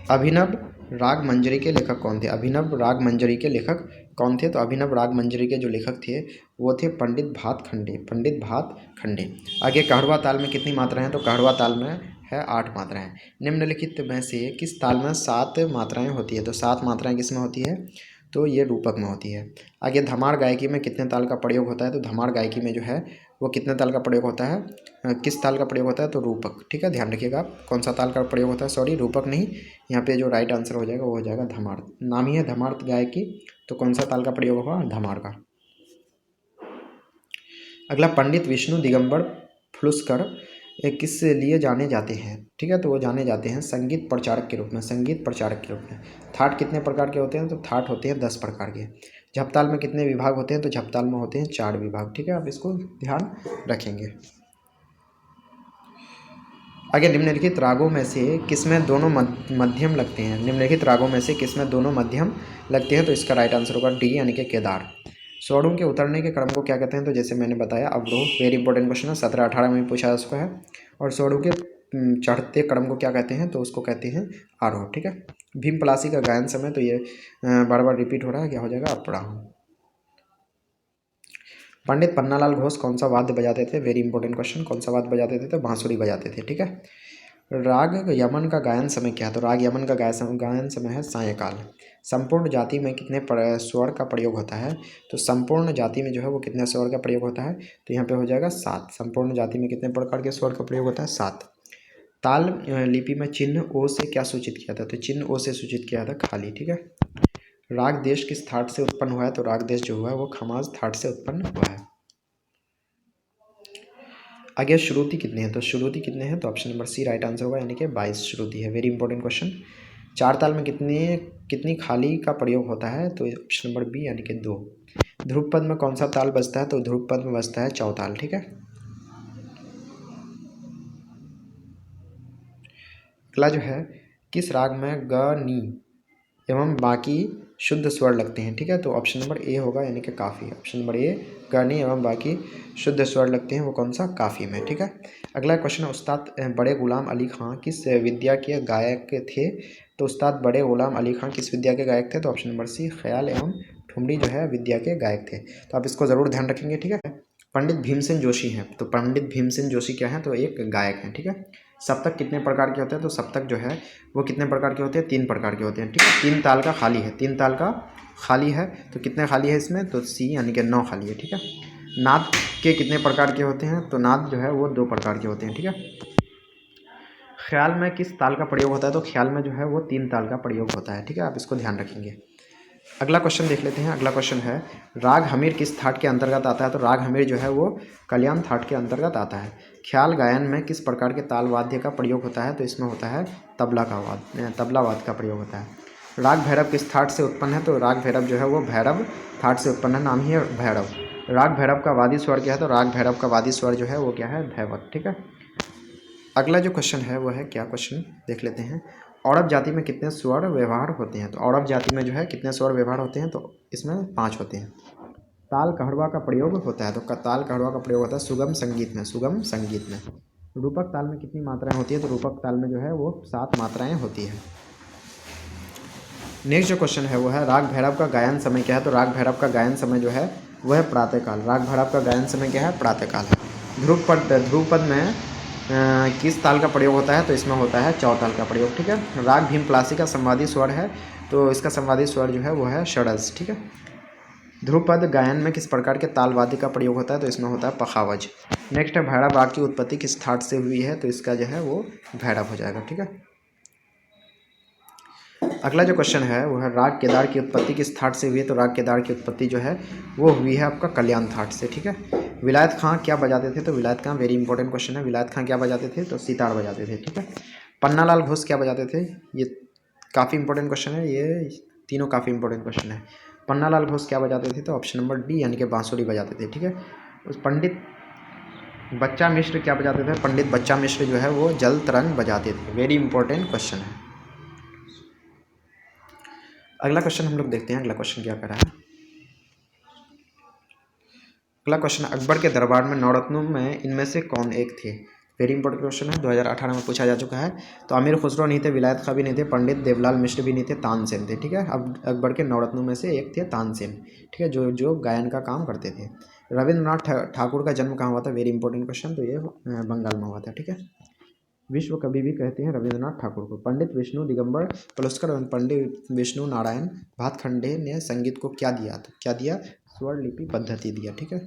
अभिनव राग मंजरी के लेखक कौन थे? अभिनव राग मंजरी के लेखक कौन थे? तो अभिनव राग मंजरी के जो लेखक थे वो थे पंडित भातखंडे, पंडित भातखंडे। आगे कहड़वा ताल में कितनी मात्राएं हैं? तो कहड़वा ताल में है 8 मात्राएं। निम्नलिखित में से किस ताल में 7 मात्राएं होती है? तो 7 मात्राएं किस में होती है? तो ये रूपक में होती है। आगे धमार गायकी में कितने ताल का प्रयोग होता है? तो धमार गायकी में जो है वो कितने ताल का प्रयोग होता है? किस ताल का प्रयोग होता है? तो रूपक। ठीक है, ध्यान रखिएगा आप, कौन सा ताल का प्रयोग होता है, सॉरी रूपक नहीं, यहाँ पे जो राइट आंसर हो जाएगा वो हो जाएगा धमार। नाम ही है धमार गायकी, तो कौन सा ताल का प्रयोग होगा? धमार का। अगला, पंडित विष्णु दिगंबर फुलस्कर किस लिए जाने जाते हैं? ठीक है, तो वो जाने जाते हैं संगीत प्रचारक के रूप में, संगीत प्रचारक के रूप में। थाट कितने प्रकार के होते हैं? तो थाट होते हैं 10 प्रकार के। झपताल में कितने विभाग होते हैं? तो झपताल में होते हैं 4 विभाग। ठीक है, आप इसको ध्यान रखेंगे। आगे, निम्नलिखित रागों में से किसमें दोनों मध्यम लगते हैं? निम्नलिखित रागों में से किसमें दोनों मध्यम लगते हैं? तो इसका राइट आंसर होगा डी, यानी कि केदार। स्वरों के उतरने के क्रम को क्या कहते हैं? तो जैसे मैंने बताया अवरोह, वेरी इंपॉर्टेंट क्वेश्चन है, 17-18 में पूछा जा चुका है। और स्वरों के चढ़ते क्रम को क्या कहते हैं? तो उसको कहते हैं आरोह। ठीक है, भीम पलासी का गायन समय, तो ये बार बार रिपीट हो रहा है, क्या हो जाएगा? अपराह। पंडित पन्नालाल घोष कौन सा वाद्य बजाते थे? वेरी इंपॉर्टेंट क्वेश्चन, कौन सा वाद्य बजाते थे? तो बांसुरी बजाते थे। ठीक है, राग यमन का गायन समय क्या है? तो राग यमन का गायन समय है सायंकाल। संपूर्ण जाति में कितने स्वर का प्रयोग होता है? तो संपूर्ण जाति में जो है वो कितने स्वर का प्रयोग होता है? तो यहाँ पे हो जाएगा 7। संपूर्ण जाति में कितने प्रकार के स्वर का प्रयोग होता है? 7। ताल लिपि में चिन्ह ओ से क्या सूचित किया था? तो चिन्ह ओ से सूचित किया था खाली। ठीक है, राग देश किस थाट से उत्पन्न हुआ है? तो राग देश जो हुआ है वो खमाज थाट से उत्पन्न हुआ है। आगे, श्रुति कितने हैं? तो श्रुति कितने हैं? तो option number C right answer होगा, यानी कि 22 श्रुति है। Very important question. चार ताल में कितनी खाली का प्रयोग होता है? तो ऑप्शन नंबर बी, यानी कि 2। ध्रुव पद में कौन सा ताल बजता है? तो ध्रुव पद में बजता है चौताल। ठीक है, अगला जो है, किस राग में ग, नी एवं बाकी शुद्ध स्वर लगते हैं? ठीक है, तो ऑप्शन नंबर ए होगा, यानी कि काफ़ी। ऑप्शन नंबर ए, गनी एवं बाकी शुद्ध स्वर लगते हैं, वो कौन सा? काफ़ी में। ठीक है, अगला क्वेश्चन, उस्ताद बड़े गुलाम अली खां किस विद्या के गायक थे? तो उस्ताद बड़े गुलाम अली खां किस विद्या के गायक थे? तो ऑप्शन नंबर सी, ख्याल एवं ठुमरी जो है विद्या के गायक थे। तो आप इसको ज़रूर ध्यान रखेंगे। ठीक है, पंडित भीमसेन जोशी हैं, तो पंडित भीमसेन जोशी क्या हैं? तो एक गायक हैं। ठीक है, सप्तक कितने प्रकार के होते हैं? तो सप्तक जो है वो कितने प्रकार के होते हैं? 3 प्रकार के होते हैं। ठीक है, 3 ताल का खाली है, 3 ताल का खाली है। तो कितने खाली है इसमें? तो सी, यानी कि 9 खाली है। ठीक है, नाद के कितने प्रकार के होते हैं? तो नाद जो है वो 2 प्रकार के होते हैं। ठीक है, ख्याल में किस ताल का प्रयोग होता है? तो ख्याल में जो है वो 3 ताल का प्रयोग होता है। ठीक है, आप इसको ध्यान रखेंगे। अगला क्वेश्चन देख लेते हैं। अगला क्वेश्चन है, राग हमीर किस थाट के अंतर्गत आता है? तो राग हमीर जो है वो कल्याण थाट के अंतर्गत आता है। ख्याल गायन में किस प्रकार के ताल वाद्य का प्रयोग होता है? तो इसमें होता है तबला वाद्य का प्रयोग होता है। राग भैरव किस थाट से उत्पन्न है? तो राग भैरव जो है वो भैरव थाट से उत्पन्न है, नाम ही है भैरव। राग भैरव का वादी स्वर क्या है? तो राग भैरव का वादी स्वर जो है वो क्या है? धैवत। ठीक है, अगला जो क्वेश्चन है वो है, क्या क्वेश्चन देख लेते हैं, औरब जाति में कितने स्वर व्यवहार होते हैं? तो औरब जाति में जो है कितने स्वर व्यवहार होते हैं? तो इसमें 5 होते हैं। ताल कहड़वा का प्रयोग होता है? तो ताल कहड़वा का प्रयोग होता है सुगम संगीत में, सुगम संगीत में। रूपक ताल में कितनी मात्राएं होती है? तो रूपक ताल में जो है वो 7 मात्राएं होती है। नेक्स्ट जो क्वेश्चन है वो है, राग भैरव का गायन समय क्या है? तो राग भैरव का गायन समय जो है वह है प्रातःकाल। राग भैरव का गायन समय क्या है? प्रातःकाल है। ध्रुव पद में किस ताल का प्रयोग होता है? तो इसमें होता है चौताल का प्रयोग। ठीक है, राग भीम पलासी का संवादी स्वर है, तो इसका संवादी स्वर जो है वो है षडज। ठीक है, ध्रुव पद गायन में किस प्रकार के ताल वाद्य का प्रयोग होता है? तो इसमें होता है पखावज। नेक्स्ट है, भैरव राग की उत्पत्ति किस थाट से हुई है? तो इसका जो है वो भैरव हो जाएगा। ठीक है, अगला जो क्वेश्चन है वो है, राग केदार की उत्पत्ति किस थाट से हुई है? तो राग केदार की उत्पत्ति जो है वो हुई है आपका कल्याण थाट से। ठीक है, विलायत खां क्या बजाते थे? तो विलायत खां, वेरी इंपॉर्टेंट क्वेश्चन है, विलायत खां क्या बजाते थे? तो सितार बजाते थे। ठीक है, पन्नालाल घोष क्या बजाते थे? ये काफ़ी इंपॉर्टेंट क्वेश्चन है, ये तीनों काफ़ी इंपॉर्टेंट क्वेश्चन है। पन्नालाल घोष क्या बजाते थे? तो ऑप्शन नंबर डी, यानी कि बांसुरी बजाते थे। ठीक है, उस पंडित बच्चा मिश्र क्या बजाते थे? पंडित बच्चा मिश्र जो है वो जल तरंग बजाते थे। वेरी इंपॉर्टेंट क्वेश्चन है। अगला क्वेश्चन हम लोग देखते हैं, अगला क्वेश्चन क्या कर रहा है। अगला क्वेश्चन, अकबर के दरबार में नवरत्नों में इनमें से कौन एक थे? वेरी इंपॉर्टेंट क्वेश्चन है, 2018 में पूछा जा चुका है। तो अमीर खुसरो नहीं थे, विलायत खां भी नहीं थे, पंडित देवलाल मिश्र भी नहीं थे, तानसेन थे। ठीक है, अब अकबर के नवरत्नों में से एक थे तानसेन। ठीक है, जो जो गायन का काम करते थे। रविंद्रनाथ ठाकुर का जन्म कहाँ हुआ था? वेरी इंपॉर्टेंट क्वेश्चन, तो ये बंगाल में हुआ था। ठीक है, विश्व कवि भी कहते हैं रविंद्रनाथ ठाकुर को। पंडित विष्णु दिगंबर पलुस्कर एवं पंडित विष्णु नारायण भातखंडे ने संगीत को क्या दिया? तो क्या दिया? स्वर लिपि पद्धति दिया। ठीक है,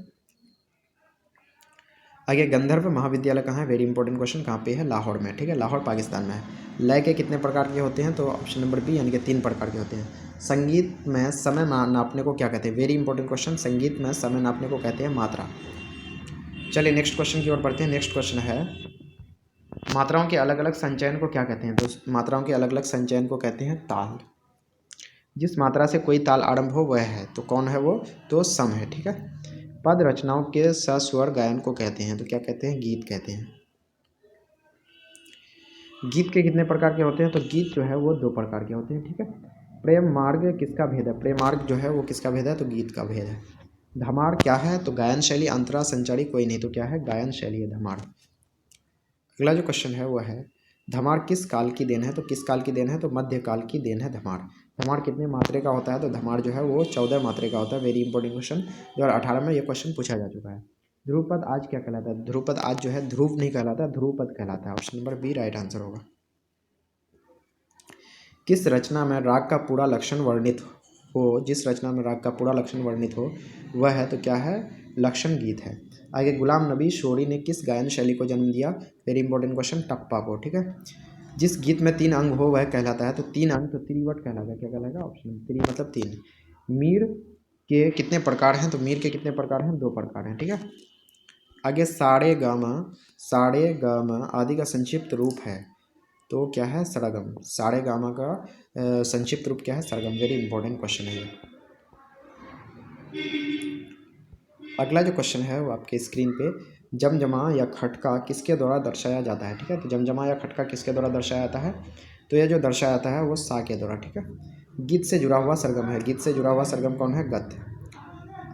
आगे गंधर्व महाविद्यालय कहाँ है? वेरी इंपॉर्टेंट क्वेश्चन, कहाँ पे है? लाहौर में। ठीक है, लाहौर पाकिस्तान में है। लय के कितने प्रकार के होते हैं? तो ऑप्शन नंबर बी यानी कि 3 प्रकार के होते हैं। संगीत में समय नापने को क्या कहते हैं? वेरी इंपॉर्टेंट क्वेश्चन, संगीत में समय नापने को कहते हैं मात्रा। चलिए नेक्स्ट क्वेश्चन की ओर बढ़ते हैं। नेक्स्ट क्वेश्चन है मात्राओं के अलग अलग संचयन को क्या कहते हैं? तो मात्राओं के अलग अलग संचयन को कहते हैं ताल। जिस मात्रा से कोई ताल आरंभ हो वह है, तो कौन है वो? तो सम है। ठीक है, पद रचनाओं के सस्वर गायन को कहते हैं, तो क्या कहते हैं? गीत कहते हैं। गीत के कितने प्रकार के होते हैं? तो गीत जो है वो 2 प्रकार के होते हैं। ठीक है, प्रेम मार्ग किसका भेद है? प्रेम मार्ग जो है वो किसका भेद है? तो गीत का भेद है। धमार क्या है? तो गायन शैली, अंतरा संचारी कोई नहीं, तो क्या है? गायन शैली है धमार। अगला जो क्वेश्चन है वो है धमार किस काल की देन है? तो किस काल की देन है? तो मध्यकाल की देन है धमार। धमार कितने मात्रे का होता है? तो धमार जो है वो 14 मात्रे का होता है। वेरी इंपॉर्टेंट क्वेश्चन, 2018 में ये क्वेश्चन पूछा जा चुका है। ध्रुवपद आज क्या कहलाता है? ध्रुवपद आज जो है ध्रुव नहीं कहलाता, ध्रुवपद कहलाता है। Option number B right answer होगा। किस रचना में राग का पूरा लक्षण वर्णित हो? जिस रचना में राग का पूरा लक्षण वर्णित हो वह है, तो क्या है? लक्षण गीत है। आगे गुलाम नबी शोरी ने किस गायन शैली को जन्म दिया? वेरी इंपॉर्टेंट क्वेश्चन, टप्पा को। ठीक है, जिस गीत में 3 अंग हो वह कहलाता है, तो 3 अंग तो त्रिवट कहलाता है। क्या कहलाएगा? ऑप्शन 3 मतलब 3। मीर के कितने प्रकार हैं? तो मीर के कितने प्रकार हैं? 2 प्रकार हैं। ठीक है, आगे सारे गामा आदि का संक्षिप्त रूप है, तो क्या है? सरगम। सारे गामा का संक्षिप्त रूप क्या है? सरगम। वेरी इंपॉर्टेंट क्वेश्चन है ये। अगला जो क्वेश्चन है वो आपके स्क्रीन पे जमजमा या खटका किसके द्वारा दर्शाया जाता है? ठीक है, तो जमजमा या खटका किसके द्वारा दर्शाया जाता है? तो ये जो दर्शाया जाता है वो सा के द्वारा। ठीक है, गीत से जुड़ा हुआ सरगम है। गीत से जुड़ा हुआ सरगम कौन है? गद्य।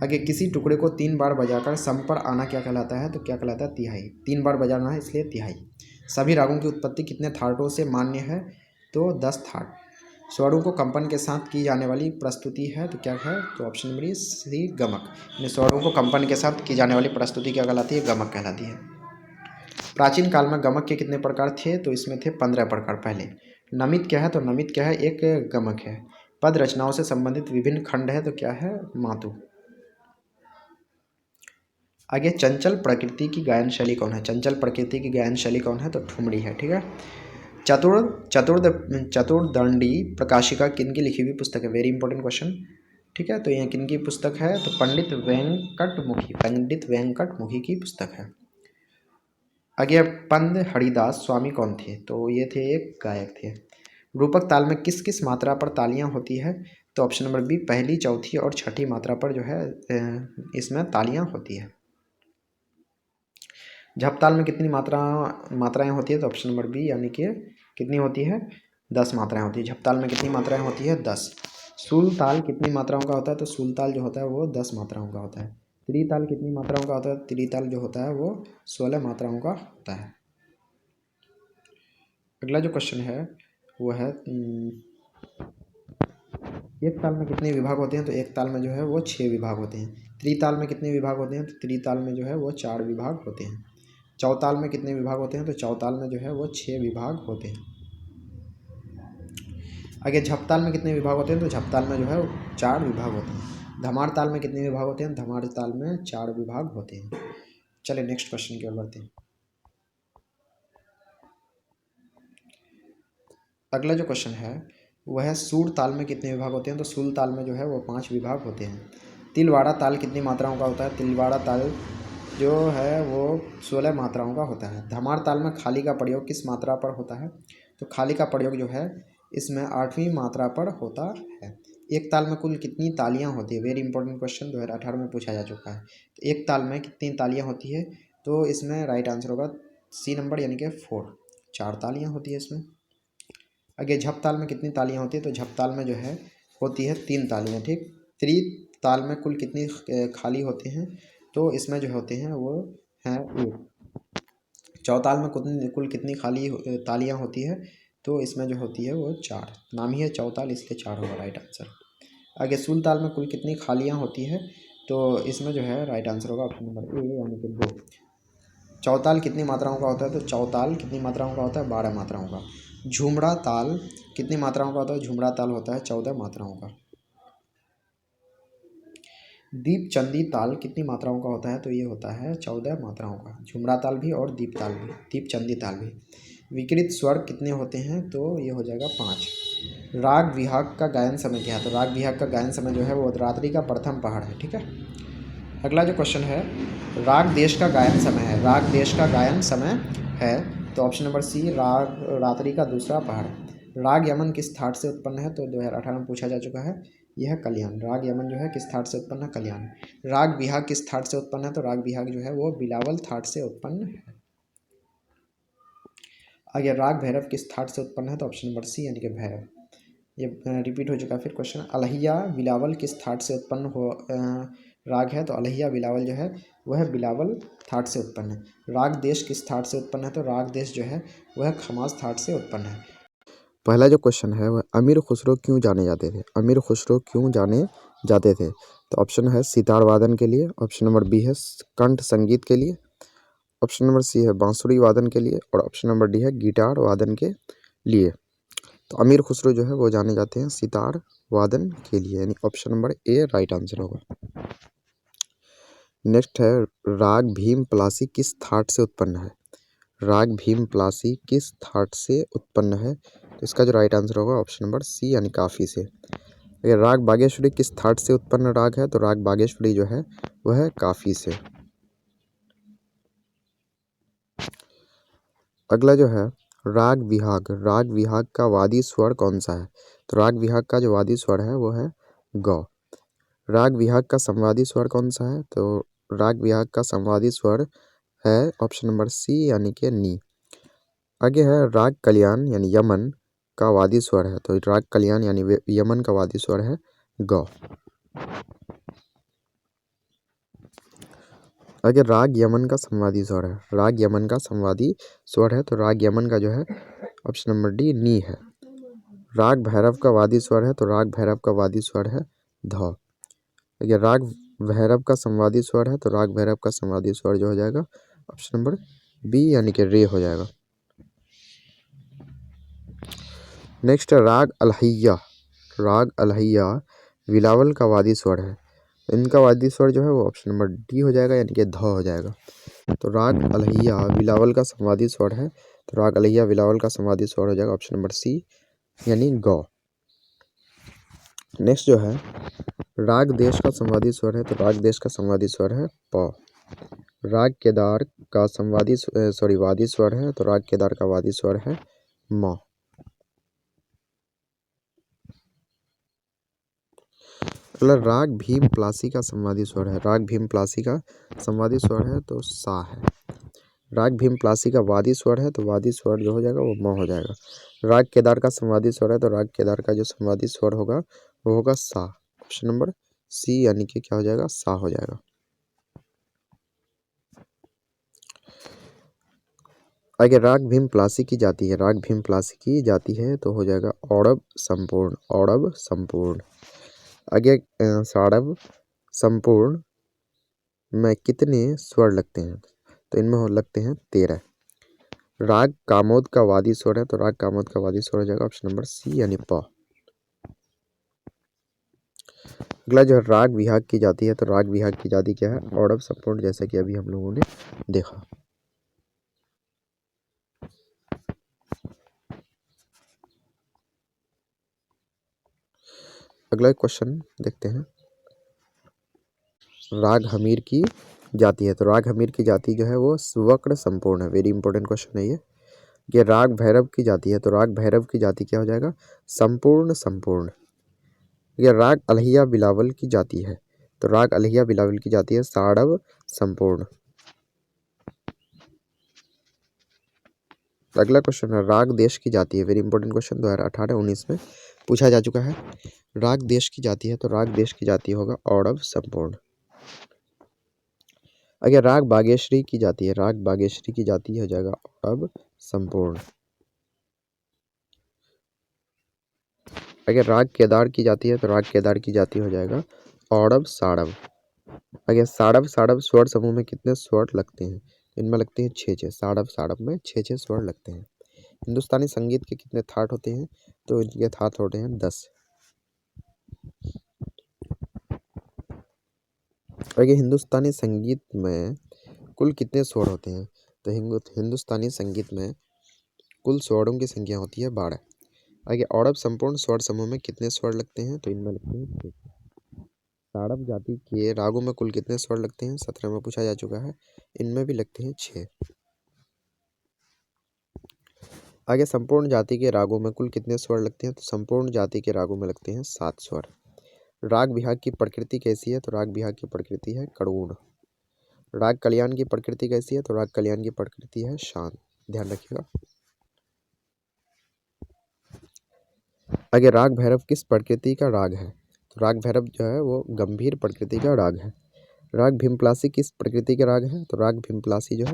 आगे किसी टुकड़े को 3 बार बजाकर सम पर आना क्या कहलाता है? तो क्या कहलाता है? तिहाई। 3 बार बजाना है इसलिए तिहाई। सभी रागों की उत्पत्ति कितने थाटों से मान्य है? तो 10 थाट। स्वरों को कंपन के साथ की जाने वाली प्रस्तुति है, तो क्या है? तो ऑप्शन नंबर सी गमक। यानी स्वरों को कंपन के साथ की जाने वाली प्रस्तुति क्या कहलाती है? गमक कहलाती है। प्राचीन काल में गमक के कितने प्रकार थे? तो इसमें थे 15 प्रकार। पहले नमित क्या है? तो नमित क्या है? एक गमक है। पद रचनाओं से संबंधित विभिन्न खंड है, तो क्या है? मातु। आगे चंचल प्रकृति की गायन शैली कौन है? चंचल प्रकृति की गायन शैली कौन है? तो ठुमरी है। ठीक है, चतुर्दंडी प्रकाशिका किन की लिखी हुई पुस्तक है? Very important question. ठीक है, तो यह किन की पुस्तक है? तो पंडित वेंकटमुखी की पुस्तक है। आगे पंद हरिदास स्वामी कौन थे? तो ये थे एक गायक थे। रूपक ताल में किस किस मात्रा पर तालियां होती है? तो ऑप्शन नंबर बी पहली, चौथी और छठी मात्रा पर जो है इसमें तालियां होती है। झपताल में कितनी मात्राएं होती है? तो ऑप्शन नंबर बी यानी कि कितनी होती है? 10 मात्राएं होती है। झपताल में कितनी मात्राएं होती है? 10। सूलताल कितनी मात्राओं का होता है? तो सूलताल जो होता है वो 10 मात्राओं का होता है। त्रिताल कितनी मात्राओं का होता है? त्रिताल जो होता है वो 16 मात्राओं का होता है। अगला जो क्वेश्चन है वो है एक ताल में कितने विभाग होते हैं? तो एक ताल में जो है वो 6 विभाग होते हैं। त्रिताल में कितने विभाग होते हैं? तो त्रिताल में जो है वो 4 विभाग होते हैं। चौताल में कितने विभाग होते हैं? तो चौताल में जो है वो 6 विभाग होते हैं। आगे झपताल में कितने विभाग होते हैं? तो झपताल में जो है 4 विभाग होते हैं। धमार ताल में कितने विभाग होते हैं? धमार ताल में 4 विभाग होते हैं। चलिए नेक्स्ट क्वेश्चन की ओर बढ़ते हैं। अगला जो क्वेश्चन है वह है सूर ताल में कितने विभाग होते हैं? तो सूल ताल में जो है वो 5 विभाग होते हैं। तिलवाड़ा ताल कितनी मात्राओं का होता है? तिलवाड़ा ताल जो है वो 16 मात्राओं का होता है। धमार ताल में खाली का प्रयोग किस मात्रा पर होता है? तो खाली का प्रयोग जो है इसमें 8वीं मात्रा पर होता है। एक ताल में कुल कितनी तालियां होती है? वेरी इंपॉर्टेंट क्वेश्चन, 2018 में पूछा जा चुका है। तो एक ताल में कितनी तालियां होती है? तो इसमें राइट आंसर होगा सी नंबर यानी कि 4। 4 तालियां होती है इसमें। आगे झपताल में कितनी तालियां होती है? तो झपताल में जो है होती है 3 तालियां। ठीक, त्रि ताल में कुल कितनी खाली होते हैं? तो इसमें जो होते हैं वो हैं 1। चौताल में कुल कितनी खाली तालियां होती है, तो इसमें जो होती है वो 4। नाम ही है चौताल, इसलिए 4 होगा राइट आंसर। आगे सुलताल में कुल कितनी खालियां होती है, तो इसमें जो है राइट आंसर होगा ऑप्शन नंबर ए यानी कि 2। चौताल कितनी मात्राओं का होता है, तो चौताल कितनी मात्राओं का होता है, 12 मात्राओं का। झुमरा ताल कितनी मात्राओं का होता है, झुमरा ताल होता है 14 मात्राओं का। दीपचंदी ताल कितनी मात्राओं का होता है, तो ये होता है 14 मात्राओं का, झुमरा ताल भी और दीप ताल भी, दीपचंदी ताल भी। विकृत स्वर कितने होते हैं, तो ये हो जाएगा 5। राग विहाग का गायन समय क्या है, तो राग विहाग का गायन समय जो है वो रात्रि का प्रथम पहाड़ है। ठीक है, अगला जो क्वेश्चन है, राग देश का गायन समय है, राग देश का गायन समय है, तो ऑप्शन नंबर सी राग रात्रि का दूसरा पहाड़। राग यमन किस ठाट से उत्पन्न है, तो 2018 में पूछा जा चुका है, यह है कल्याण। राग यमन जो है किस ठाट से उत्पन्न है, कल्याण। राग बिहाग किस ठाट से उत्पन्न है, तो राग बिहाग जो है वो बिलावल ठाट से उत्पन्न है। आगे राग भैरव किस ठाट से उत्पन्न है, तो ऑप्शन नंबर सी यानी कि भैरव। ये रिपीट हो चुका है फिर क्वेश्चन। अलहिया बिलावल किस ठाट से उत्पन्न हो राग है, तो अलहिया बिलावल जो है वह बिलावल ठाट से उत्पन्न है। राग देश किस ठाट से उत्पन्न है, तो राग देश जो है वह खमास ठाट से उत्पन्न है। पहला जो क्वेश्चन है वह अमीर खुसरो क्यों जाने जाते थे, अमीर खुसरो क्यों जाने जाते थे, तो ऑप्शन है सितार वादन के लिए, ऑप्शन नंबर बी है कंठ संगीत के लिए, ऑप्शन नंबर सी है बांसुरी वादन के लिए, और ऑप्शन नंबर डी है गिटार वादन के लिए। तो अमीर खुसरो जो है वो जाने जाते हैं सितार वादन के लिए, यानी option number A right answer होगा। नेक्स्ट है राग भीम पलासी किस थाट से उत्पन्न है, राग भीम पलासी किस थाट से उत्पन्न है, तो इसका जो राइट आंसर होगा ऑप्शन नंबर सी यानी काफ़ी से। अगर राग बागेश्वरी किस थाट से उत्पन्न राग है, तो राग बागेश्वरी जो है वह है काफ़ी से। अगला जो है राग विहाग, राग विहाग का वादी स्वर कौन सा है, तो राग विहाग का जो वादी स्वर है वो है गौ। राग विहाग का संवादी स्वर कौन सा है, तो राग विहाग का संवादी स्वर है ऑप्शन नंबर सी यानी कि नी। आगे है राग कल्याण यानी यमन का वादी स्वर है, तो राग कल्याण यानी यमन का वादी स्वर है गौ। अगर राग यमन का संवादी स्वर है, राग यमन का संवादी स्वर है, तो राग यमन का जो है ऑप्शन नंबर डी नी है। राग भैरव का वादी स्वर है, तो राग भैरव का वादी स्वर है ध। अगर राग भैरव का संवादी स्वर है, तो राग भैरव का संवादी स्वर जो हो जाएगा ऑप्शन नंबर बी यानी कि रे हो जाएगा। नेक्स्ट राग अलहैया, राग अलहैया बिलावल का वादी स्वर है, इनका वादी स्वर जो है वो ऑप्शन नंबर डी हो जाएगा यानी कि ध हो जाएगा। तो राग अलहैया बिलावल का संवादी स्वर है, तो राग अलहैया बिलावल का संवादी स्वर हो जाएगा ऑप्शन नंबर सी यानी गौ। नेक्स्ट जो है राग देश का संवादी स्वर है, तो राग देश का संवादी स्वर है प। राग केदार का संवादी वादी स्वर है, तो राग केदार का वादी स्वर है म। अगला राग भीम प्लासी का संवादी स्वर है, राग भीम प्लासी का संवादी स्वर है तो सा है। राग भीम प्लासी का वादी स्वर है, तो वादी स्वर जो हो जाएगा वो म हो जाएगा। राग केदार का संवादी स्वर है, तो राग केदार का जो संवादी स्वर होगा वो होगा सा, ऑप्शन नंबर सी यानी कि क्या हो जाएगा सा हो जाएगा। आगे राग भीम प्लासी की जाती है, राग भीम प्लासी की जाती है तो हो जाएगा औड़ब संपूर्ण, औड़ब संपूर्ण। आगे साड़ब संपूर्ण में कितने स्वर लगते हैं, तो इनमें लगते हैं 13। राग कामोद का वादी स्वर है, तो राग कामोद का वादी स्वर हो जाएगा ऑप्शन नंबर सी यानी प। अगला जो है राग विहाग की जाती है, तो राग विहाग की जाती क्या है औड़ब संपूर्ण, जैसा कि अभी हम लोगों ने देखा। अगला क्वेश्चन देखते हैं, राग हमीर की जाती है, तो राग हमीर की जाति जो है वो स्वक्र संपूर्ण है, वेरी इंपॉर्टेंट क्वेश्चन है ये राग भैरव की जाती है, तो राग भैरव की जाति क्या हो जाएगा संपूर्ण संपूर्ण। ये राग अलहिया बिलावल की जाती है, तो राग अलहिया बिलावल की जाती है साड़व संपूर्ण। अगला क्वेश्चन है राग देश की जाती है, वेरी इंपॉर्टेंट क्वेश्चन 2018-19 में पूछा जा चुका है। राग देश की जाती है, तो राग देश की जाती होगा औड़व संपूर्ण। अगर राग बागेश्वरी की जाती है, राग बागेश्वरी की जाती है, हो जाएगा अब संपूर्ण। अगर राग केदार की जाती है तो राग केदार की जाती हो जाएगा औड़व साड़व। अगर साड़व साड़व स्वर समूह में कितने स्वर लगते हैं? इनमें लगते हैं 6 साड़व साड़व में 6 स्वर लगते हैं। हिंदुस्तानी संगीत के कितने थाट होते हैं? तो इनके थाट होते हैं 10। अगर हिंदुस्तानी संगीत में कुल कितने स्वर होते हैं? तो हिंदुस्तानी संगीत में कुल स्वरों की संख्या होती है 12। आगे औड़व संपूर्ण स्वर समूह में कितने स्वर लगते हैं? तो इनमें लगते हैं 6। ताड़व जाति के रागों में कुल कितने स्वर लगते हैं? 17 में पूछा जा चुका है, इनमें भी लगते हैं 6। आगे संपूर्ण जाति के रागों में कुल कितने स्वर लगते हैं? तो संपूर्ण जाति के रागों में लगते हैं 7 स्वर। राग बिहाग की प्रकृति कैसी है? तो राग बिहाग की प्रकृति है करुण। राग कल्याण की प्रकृति कैसी है? तो राग कल्याण की प्रकृति है शांत। ध्यान रखिएगा। आगे राग भैरव किस प्रकृति का राग है? तो राग भैरव जो है वो गंभीर प्रकृति का राग है। राग भीमप्लासी किस प्रकृति का राग है? तो राग भीमप्लासी जो है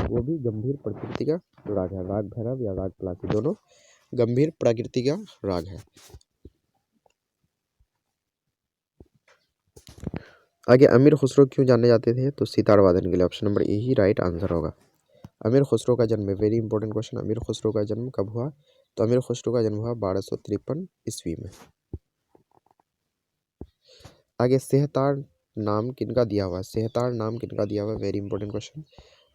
वो भी गंभीर प्रकृति का राग है। राग भैरव या राग प्लासी दोनों गंभीर प्रकृति का राग है। आगे अमीर खुसरो क्यों जाने जाते थे? तो सितार वादन के लिए। Option number A he right answer होगा। अमीर खुसरो का जन्म, वेरी इंपॉर्टेंट क्वेश्चन, अमीर खुसरो का जन्म कब हुआ? तो अमीर खुसरो का जन्म हुआ 1253 ईस्वी में। आगे सेहतार नाम किनका दिया हुआ? सेहतार नाम किनका दिया हुआ? Very important question.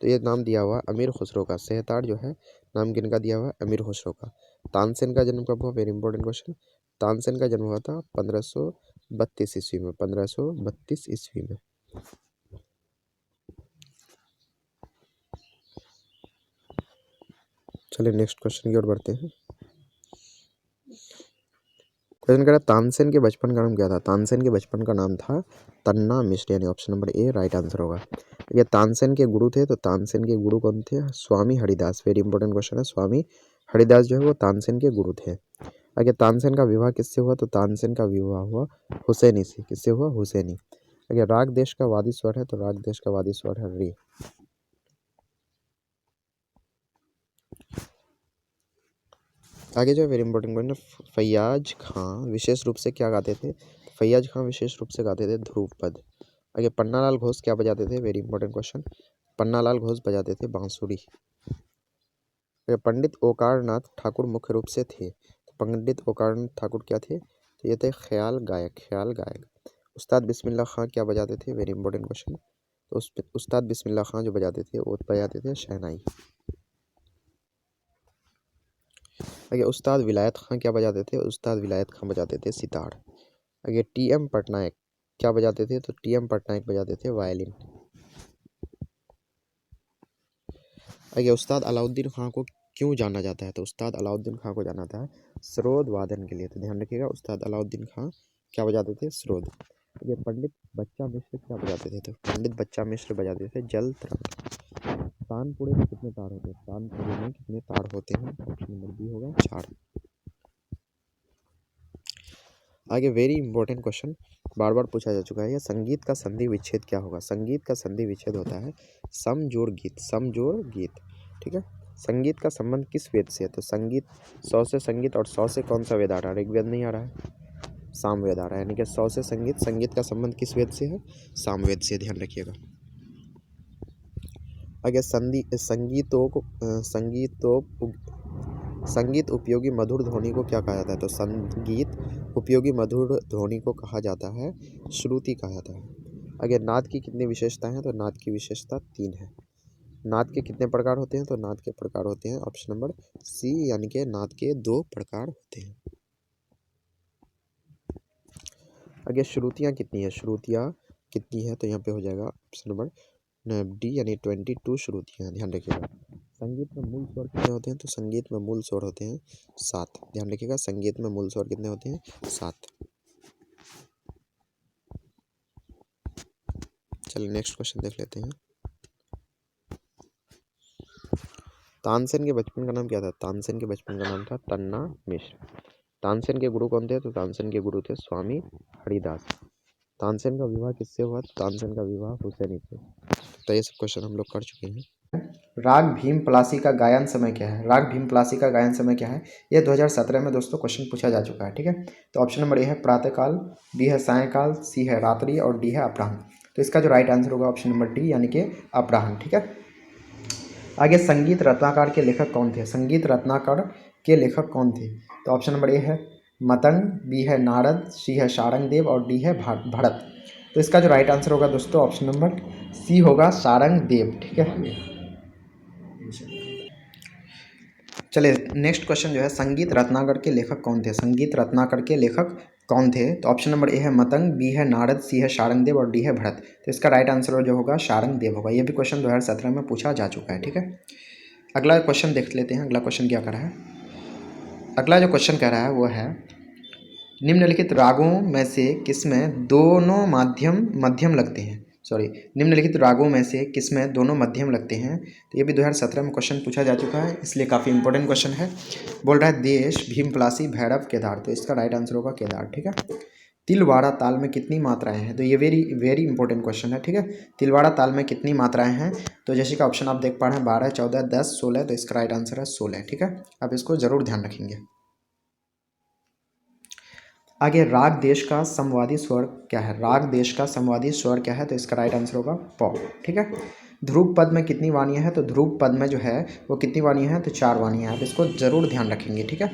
तो ये नाम दिया हुआ अमीर खुसरो का। सेहतार जो है नाम किनका दिया हुआ? अमीर खुसरो का। तानसेन का जन्म कब हुआ? Very important question. तानसेन का जन्म हुआ था 1532 ईस्वी में। 1532 ईस्वी में। चलिए नेक्स्ट क्वेश्चन की ओर बढ़ते हैं। क्वेश्चन कह रहा है तानसेन के बचपन का नाम क्या था? तानसेन के बचपन का नाम था तन्ना मिश्र, यानी option number A right answer होगा। ये तानसेन के गुरु थे, तो तानसेन के गुरु कौन थे? स्वामी हरिदास। वेरी इंपॉर्टेंट क्वेश्चन है। स्वामी हरिदास जो है वो तानसेन के गुरु थे। आगे तानसेन का विवाह किससे हुआ? तो तानसेन का विवाह हुआ हुसैनी से। किससे हुआ? हुसैनी। अगर राग देश का वादी स्वर है, तो राग देश का वादी स्वर है रे। आगे जो है वेरी इंपॉर्टेंट क्वेश्चन, फैयाज खां विशेष रूप से क्या गाते थे? फैयाज खां विशेष रूप से गाते थे ध्रुवपद। आगे पन्नालाल घोष क्या बजाते थे? Very important question, Pannalal Ghosh बजाते थे बांसुरी। पंडित ओंकारनाथ ठाकुर मुख्य रूप से थे, तो पंडित ओंकारनाथ ठाकुर क्या थे? तो ये थे ख्याल गायक। ख्याल गायक। उस्ताद बिस्मिल्लाह खां क्या बजाते थे? Very important question. तो उस्ताद बिस्मिल्लाह खां जो बजाते थे वो बजाते थे शहनाई। आगे उस्ताद विलायत खां क्या बजाते थे? उस्ताद विलायत खां बजाते थे सितार। आगे टी.एम. पटनायक क्या बजाते थे? तो टी.एम. पटनायक बजाते थे वायलिन। आगे उस्ताद अलाउद्दीन खां को क्यों जाना जाता है? तो उस्ताद अलाउद्दीन खां को जाना था सरोद वादन के लिए। तो ध्यान रखिएगा, उस्ताद अलाउद्दीन खां क्या बजाते थे? सरोद। ये पंडित बच्चा मिश्र क्या बजाते थे? तो पंडित बच्चा मिश्र बजाते थे जल तरंग। तानपुरे में कितने तार होते हैं? तानपुरे में कितने तार होते हैं? ऑप्शन नंबर बी होगा 4। आगे वेरी इंपॉर्टेंट क्वेश्चन बार बार पूछा जा चुका है, यह संगीत का संधि विच्छेद क्या होगा? संगीत का संधि विच्छेद होता है समजोड़ गीत। समजोड़ गीत, ठीक है। संगीत का संबंध किस वेद से है? तो संगीत 100 से संगीत, और 100 से कौन सा वेद आ रहा है? ऋग्वेद नहीं आ रहा है, सामवेद आ रहा है। यानी कि 100 से संगीत, संगीत का संबंध किस वेद से है? सामवेद से। ध्यान रखिएगा। आगे संगीत उपयोगी मधुर ध्वनि को क्या कहा जाता है? तो संगीत उपयोगी मधुर ध्वनि को कहा जाता है श्रुति कहा जाता है। आगे नाद की कितनी विशेषताएं हैं? तो नाद की विशेषता 3 है। नाद के कितने प्रकार होते हैं? तो नाद के प्रकार होते हैं ऑप्शन नंबर सी, यानी कि नाद के 2 प्रकार होते हैं। आगे श्रुतियाँ कितनी है? श्रुतियाँ कितनी है? तो यहाँ पे हो जाएगा ऑप्शन नंबर डी, यानी 22 श्रुतियाँ। ध्यान रखिएगा। संगीत में मूल स्वर कितने होते हैं? तो संगीत में मूल स्वर होते हैं 7। ध्यान रखिएगा, संगीत में मूल स्वर कितने होते हैं? 7। चलिए नेक्स्ट क्वेश्चन देख लेते हैं। तानसेन के बचपन का नाम क्या था? तानसेन के बचपन का नाम था तन्ना मिश्र। तानसेन के गुरु कौन थे? तो तानसेन के गुरु थे स्वामी हरिदास। तानसेन का विवाह किससे हुआ? तानसेन का विवाह हुसैनी से। तो ये सब क्वेश्चन हम लोग कर चुके हैं। राग भीम पलासी का गायन समय क्या है? राग भीम पलासी का गायन समय क्या है? ये 2017 में दोस्तों क्वेश्चन पूछा जा चुका है। ठीक है, तो ऑप्शन नंबर ए है प्रातःकाल, बी है सायंकाल, सी है रात्रि और डी है अपराह्न। तो इसका जो राइट आंसर होगा ऑप्शन नंबर डी यानी कि अपराह्न। ठीक है, आगे संगीत रत्नाकर के लेखक कौन थे? संगीत रत्नाकर के लेखक कौन थे? तो ऑप्शन नंबर ए है मतंग, बी है नारद, सी है शारंगदेव और डी है भरत। तो इसका जो राइट आंसर होगा दोस्तों ऑप्शन नंबर सी होगा शारंगदेव। ठीक है, चलिए नेक्स्ट क्वेश्चन जो है संगीत रत्नाकर के लेखक कौन थे? संगीत रत्नाकर के लेखक कौन थे? तो ऑप्शन नंबर ए है मतंग, बी है नारद, सी है शारंगदेव और डी है भरत। तो इसका राइट आंसर जो होगा शारंगदेव होगा। ये भी क्वेश्चन 2017 में पूछा जा चुका है। ठीक है, अगला क्वेश्चन देख लेते हैं। अगला क्वेश्चन क्या कर रहा है? अगला जो क्वेश्चन कह रहा है वो है निम्नलिखित रागों में से किसमें दोनों मध्यम लगते हैं? निम्नलिखित रागों में से किसमें दोनों मध्यम लगते हैं? तो ये भी 2017 में क्वेश्चन पूछा जा चुका है, इसलिए काफ़ी इंपॉर्टेंट क्वेश्चन है। बोल रहा है देश, भीम पलासी, भैरव, केदार। तो इसका राइट आंसर होगा केदार। ठीक है, तिलवाड़ा ताल में कितनी मात्राएं हैं? तो ये वेरी इंपॉर्टेंट क्वेश्चन है। ठीक है, तिलवाड़ा ताल में कितनी मात्राएं हैं? तो जैसे कि ऑप्शन आप देख पा रहे हैं 12, 14, 10, 16। तो इसका राइट आंसर है 16। ठीक है, आप इसको जरूर ध्यान रखेंगे। आगे राग देश का समवादी स्वर क्या है? राग देश का समवादी स्वर क्या है? तो इसका राइट आंसर होगा प। ठीक है, ध्रुव पद में कितनी वाणियाँ हैं? तो ध्रुव पद में जो है वो कितनी वाणियाँ हैं? तो 4 वाणियाँ हैं। आप इसको जरूर ध्यान रखेंगे। ठीक है,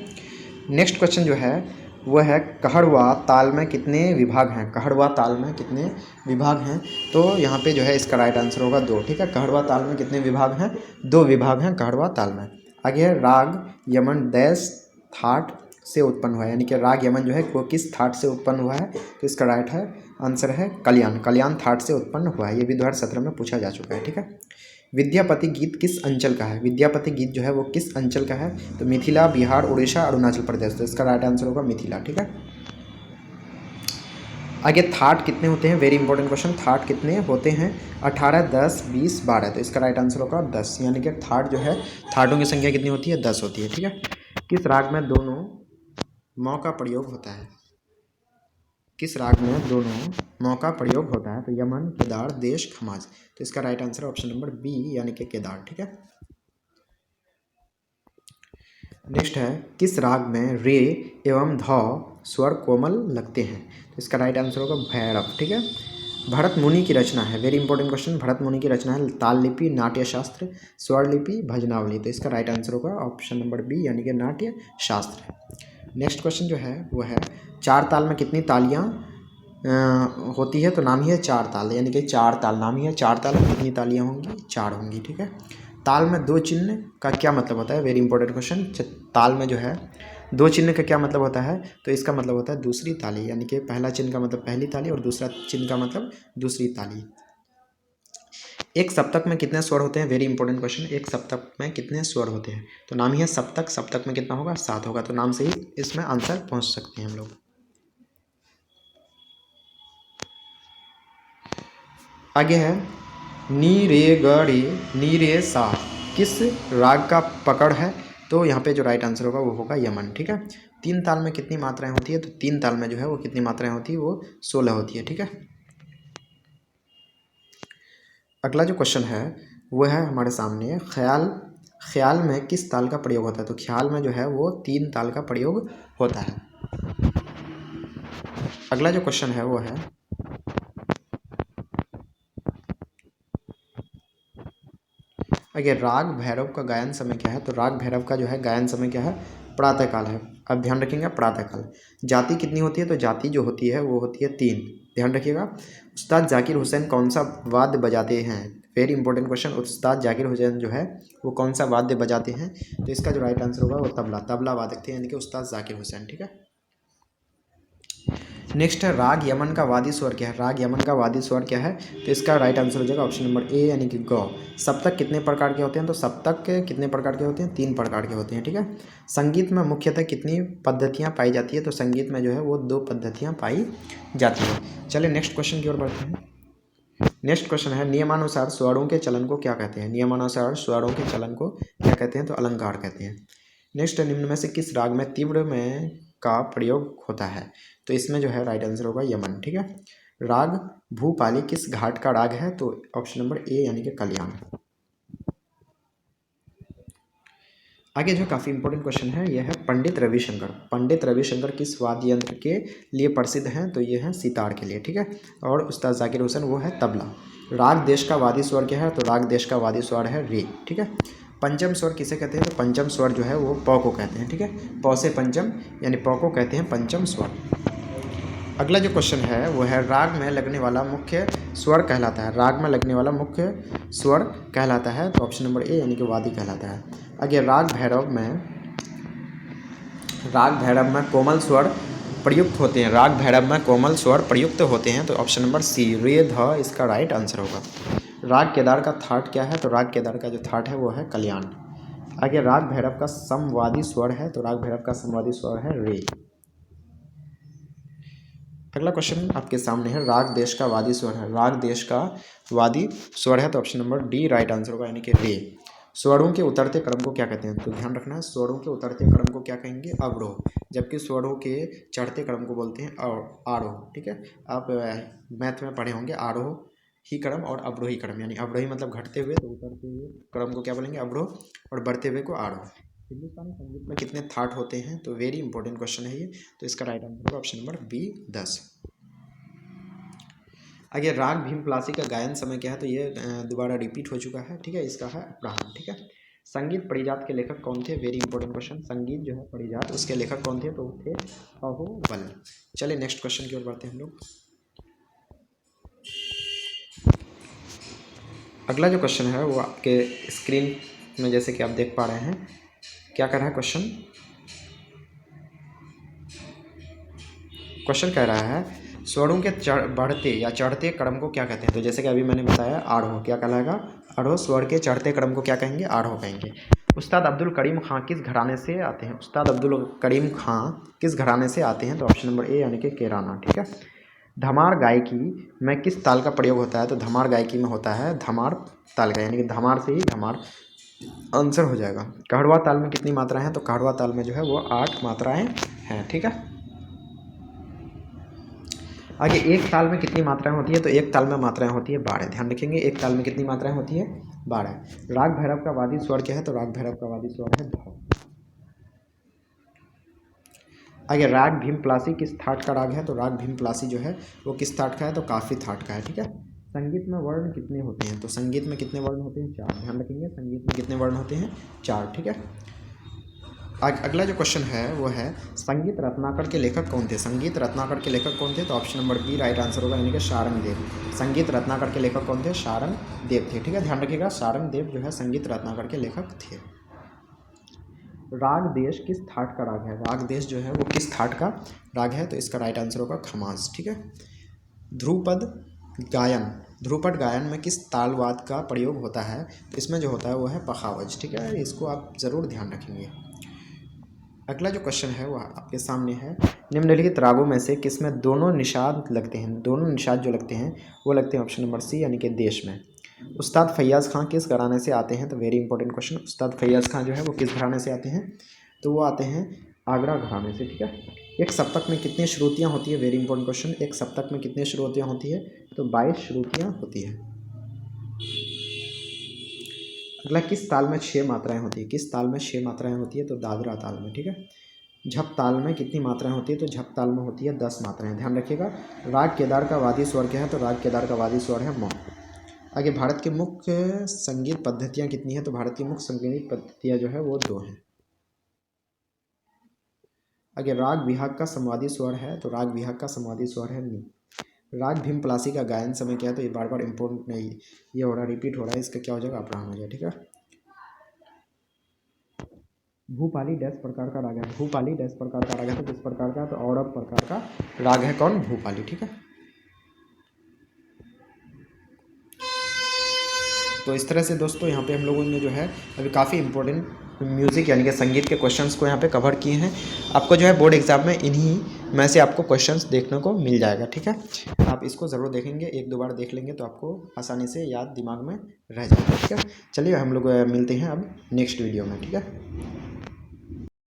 नेक्स्ट क्वेश्चन जो है वो है कहड़वा ताल में कितने विभाग हैं? कहड़वा ताल में कितने विभाग हैं? तो यहाँ पे जो है इसका राइट आंसर होगा 2। ठीक है, कहड़वा ताल में कितने विभाग हैं? 2 विभाग हैं कहड़वा ताल में। आगे है राग यमन डैश थाट से उत्पन्न हुआ है, यानी कि राग यमन जो है वो किस थाट से उत्पन्न हुआ है? तो इसका राइट है आंसर है कल्याण। कल्याण थाट से उत्पन्न हुआ है। ये भी 2017 में पूछा जा चुका है। ठीक है, विद्यापति गीत किस अंचल का है? विद्यापति गीत जो है वो किस अंचल का है? तो मिथिला, बिहार, उड़ीसा, अरुणाचल प्रदेश। तो इसका राइट आंसर होगा मिथिला। ठीक है, आगे थाट कितने होते हैं? Very important question. थाट कितने होते हैं? 18, 10, 20, 12। तो इसका राइट आंसर होगा 10, यानी कि थाट जो है थाटों की संख्या कितनी होती है? 10 होती है। ठीक है, किस राग में दोनों मौ का प्रयोग होता है? किस राग में दोनों मौ का प्रयोग होता है? तो यमन, केदार, देश, खमाज। तो इसका right answer option number B यानी कि केदार। ठीक है, नेक्स्ट है किस राग में रे एवं ध स्वर कोमल लगते हैं? तो इसका राइट आंसर होगा भैरव। ठीक है, भरत मुनि की रचना है। Very important question. भरत मुनि की रचना है ताल लिपि, नाट्य शास्त्र, स्वर लिपि, भजनावली। तो इसका राइट आंसर होगा ऑप्शन नंबर बी यानी कि नाट्य शास्त्र। नेक्स्ट क्वेश्चन जो है वो है 4 ताल में कितनी तालियां होती है? तो नाम ही है 4 ताल, यानी कि 4 ताल नाम ही है 4 ताल में कितनी तालियां होंगी? 4 होंगी। ठीक है, ताल में 2 चिन्ह का क्या मतलब होता है? Very important question. ताल में जो है 2 चिन्ह का क्या मतलब होता है? तो इसका मतलब होता है दूसरी ताली, यानी कि पहला चिन्ह का मतलब पहली ताली और दूसरा चिन्ह का मतलब दूसरी ताली। एक सप्तक में कितने स्वर होते हैं? Very important question. एक सप्तक में कितने स्वर होते हैं? तो नाम ही है सप्तक। सप्तक में कितना होगा? 7 होगा। तो नाम से ही इसमें आंसर पहुंच सकते हैं हम लोग। आगे है नी रे ग रे नी रे सा किस राग का पकड़ है? तो यहाँ पे जो राइट आंसर होगा वो होगा यमन। ठीक है, 3 ताल में कितनी मात्राएं होती है? तो 3 ताल में जो है वो कितनी मात्राएं होती है? वो 16 होती है। ठीक है, अगला जो क्वेश्चन है वो है हमारे सामने ख्याल में किस ताल का प्रयोग होता है? तो ख्याल में जो है वो 3 ताल का प्रयोग होता है। अगला जो क्वेश्चन है वो है अगर राग भैरव का गायन समय क्या है? तो राग भैरव का जो है गायन समय क्या है? प्रातःकाल है। अब ध्यान रखिएगा प्रातःकाल। जाति कितनी होती है? तो जाति जो होती है वो होती है 3। ध्यान रखिएगा। उस्ताद जाकिर हुसैन कौन सा वाद्य बजाते हैं? Very important question. उस्ताद जाकिर हुसैन जो है वो कौन सा वाद्य बजाते हैं? तो इसका जो राइट आंसर होगा वो तबला वादक थे, यानी कि उस्ताद जाकिर हुसैन। ठीक है, नेक्स्ट है राग यमन का वादी स्वर क्या है? राग यमन का वादी स्वर क्या है? तो इसका राइट आंसर हो जाएगा ऑप्शन नंबर ए यानी कि ग। सप्तक कितने प्रकार के होते हैं? तो सप्तक कितने प्रकार के होते हैं? 3 प्रकार के होते हैं। ठीक है, संगीत में मुख्यतः कितनी पद्धतियाँ पाई जाती है? तो संगीत में जो है वो 2 पद्धतियाँ पाई जाती है। चलिए नेक्स्ट क्वेश्चन की ओर बढ़ते हैं। नेक्स्ट क्वेश्चन है नियमानुसार स्वरों के चलन को क्या कहते हैं? नियमानुसार स्वरों के चलन को क्या कहते हैं? तो अलंकार कहते हैं। नेक्स्ट है निम्न में से किस राग में तीव्र में का प्रयोग होता है? तो इसमें जो है राइट आंसर होगा यमन। ठीक है, राग भूपाली किस घाट का राग है? तो ऑप्शन नंबर ए यानी कि कल्याण। आगे जो काफ़ी इंपॉर्टेंट क्वेश्चन है यह है पंडित रविशंकर। पंडित रविशंकर किस वाद्य यंत्र के लिए प्रसिद्ध हैं? तो ये है सितार के लिए, ठीक है। और उस्ताद जाकिर हुसैन वो है तबला। राग देश का वादी स्वर क्या है? तो राग देश का वादी स्वर है रे, ठीक है। पंचम स्वर किसे कहते हैं? तो पंचम स्वर जो है वो पौ को कहते हैं, ठीक है। पौ से पंचम यानी पौ को कहते हैं पंचम स्वर। अगला जो क्वेश्चन है वो है राग में लगने वाला मुख्य स्वर कहलाता है। राग में लगने वाला मुख्य स्वर कहलाता है, तो ऑप्शन नंबर ए यानी कि वादी कहलाता है। आगे राग भैरव में कोमल स्वर प्रयुक्त होते हैं। राग भैरव में कोमल स्वर प्रयुक्त होते हैं, तो ऑप्शन नंबर सी रे ध इसका राइट आंसर होगा। राग केदार का थाट क्या है? तो राग केदार का जो थाट है वो है कल्याण। आगे राग भैरव का समवादी स्वर है, तो राग भैरव का समवादी स्वर है रे। अगला क्वेश्चन आपके सामने है राग देश का वादी स्वर है। राग देश का वादी स्वर है, तो option number D right answer होगा यानी कि रे। स्वरों के उतरते क्रम को क्या कहते हैं? तो ध्यान रखना है, स्वरों के उतरते क्रम को क्या कहेंगे? अवरोह। जबकि स्वरों के चढ़ते क्रम को बोलते हैं आरोह, ठीक है। आप मैथ में पढ़े होंगे आरोह ही क्रम और अवरोही क्रम, यानी अवरोही मतलब घटते हुए, तो उतरते हुए क्रम को क्या बोलेंगे? अवरोह, और बढ़ते हुए को आरोह। हिंदुस्तानी संगीत में कितने थाट होते हैं? तो वेरी इंपॉर्टेंट क्वेश्चन है ये, तो इसका राइट आंसर होगा ऑप्शन नंबर बी 10। आगे राग भीमपलासी का गायन समय क्या है? तो ये दोबारा रिपीट हो चुका है, ठीक है। इसका है अपराहन, ठीक है। संगीत परिजात के लेखक कौन थे? Very important question. संगीत जो है परिजात उसके लेखक कौन थे? तो थे अहोबल। चलिए नेक्स्ट क्वेश्चन की ओर बढ़ते हैं हम लोग। अगला जो क्वेश्चन है वो आपके स्क्रीन में जैसे कि आप देख पा रहे हैं, क्या कर रहा है क्वेश्चन? क्वेश्चन कह रहा है स्वरों के बढ़ते या चढ़ते क्रम को क्या कहते हैं? तो जैसे कि अभी मैंने बताया आरोह, क्या कहलाएगा? आरोह। स्वर के चढ़ते क्रम को क्या कहेंगे? आरोह कहेंगे। उस्ताद अब्दुल करीम खां किस घराने से आते हैं? उस्ताद अब्दुल करीम खां किस घराने से आते हैं? तो ऑप्शन नंबर ए यानी कि केराना, ठीक है। धमार गायकी में किस ताल का प्रयोग होता है? तो धमार गायकी में होता है धमार ताल का, यानी कि धमार से ही धमार आंसर हो जाएगा। कहड़वा ताल में कितनी मात्राएं हैं? तो कहड़वा ताल में जो है वो 8 मात्राएं हैं, ठीक है। आगे एक ताल में कितनी मात्राएं होती है? तो एक ताल में मात्राएं होती है 12। ध्यान रखेंगे, एक ताल में कितनी मात्राएं होती है? 12। राग भैरव का वादी स्वर क्या है? तो राग भैरव का वादी स्वर है ध। आगे राग भीमपलासी किस थाट का राग है? तो राग भीमपलासी जो है वो किस थाट का है? तो काफी थाट का है, ठीक है। संगीत में वर्ण कितने होते हैं? तो संगीत में कितने वर्ण होते हैं? 4। ध्यान रखेंगे, संगीत में कितने वर्ण होते हैं? 4, ठीक है। अगला जो क्वेश्चन है वो है संगीत रत्नाकर के लेखक कौन थे? संगीत रत्नाकर के लेखक कौन थे? तो option number B right answer होगा यानी कि शारंग देव। संगीत रत्नाकर के लेखक कौन थे? शारंग देव थे, ठीक है। ध्यान रखिएगा, शारंग देव जो है संगीत रत्नाकर के लेखक थे। राग देश किस थाट का राग है? राग देश जो है वो किस थाट का राग है? तो इसका राइट आंसर होगा खमास, ठीक है। ध्रुपद गायन में किस तालवाद का प्रयोग होता है? तो इसमें जो होता है वो है पखावज, ठीक है। इसको आप ज़रूर ध्यान रखेंगे। अगला जो क्वेश्चन है वो आपके सामने है निम्नलिखित रागों में से किसमें दोनों निषाद लगते हैं? दोनों निषाद जो लगते हैं वो लगते हैं ऑप्शन नंबर सी यानी कि देश में। उस्ताद फैयाज़ खां किस घराने से आते हैं? तो वेरी इंपॉर्टेंट क्वेश्चन। उस्ताद फैयाज़ खां जो है वो किस घराने से आते हैं? तो वो आते हैं आगरा घराने से, ठीक है। एक सप्तक में कितनी श्रुतियाँ होती है? Very important question. एक सप्तक में कितनी श्रुतियाँ होती है? तो 22 श्रुतियाँ होती है। अगला किस ताल में 6 मात्राएं होती है? किस ताल में 6 मात्राएं होती है? तो दादरा ताल में, ठीक है। झप ताल में कितनी मात्राएं होती है? तो झप ताल में होती है 10 मात्राएं। ध्यान रखिएगा। राग केदार का वादी स्वर क्या है? तो राग केदार का वादी स्वर है म। आगे भारत की मुख्य संगीत पद्धतियां कितनी है? तो भारत की मुख्य संगीत पद्धतियां जो है वो 2 हैं। आगे राग विहाग का संवादी स्वर है, तो राग विहाग का संवादी स्वर है नी। राग भीमपलासी का गायन समय क्या है? तो ये बार बार इंपॉर्टेंट नहीं, ये हो रहा रिपीट हो रहा है, इसका क्या हो जाएगा? अपराहन हो जाएगा, ठीक है। भूपाली डैश प्रकार का राग है? भूपाली डैश प्रकार का राग है, तो किस प्रकार का? तो औरव प्रकार का राग है कौन? भूपाली, ठीक है। तो इस तरह से दोस्तों यहाँ पे हम लोगों ने जो है अभी काफ़ी इंपॉर्टेंट म्यूज़िक यानी कि संगीत के क्वेश्चंस को यहाँ पे कवर किए हैं। आपको जो है बोर्ड एग्जाम में इन्हीं में से आपको क्वेश्चंस देखने को मिल जाएगा, ठीक है। आप इसको ज़रूर देखेंगे, 1-2 बार देख लेंगे तो आपको आसानी से याद दिमाग में रह जाएगा, ठीक है। चलिए हम लोग मिलते हैं अब नेक्स्ट वीडियो में, ठीक है।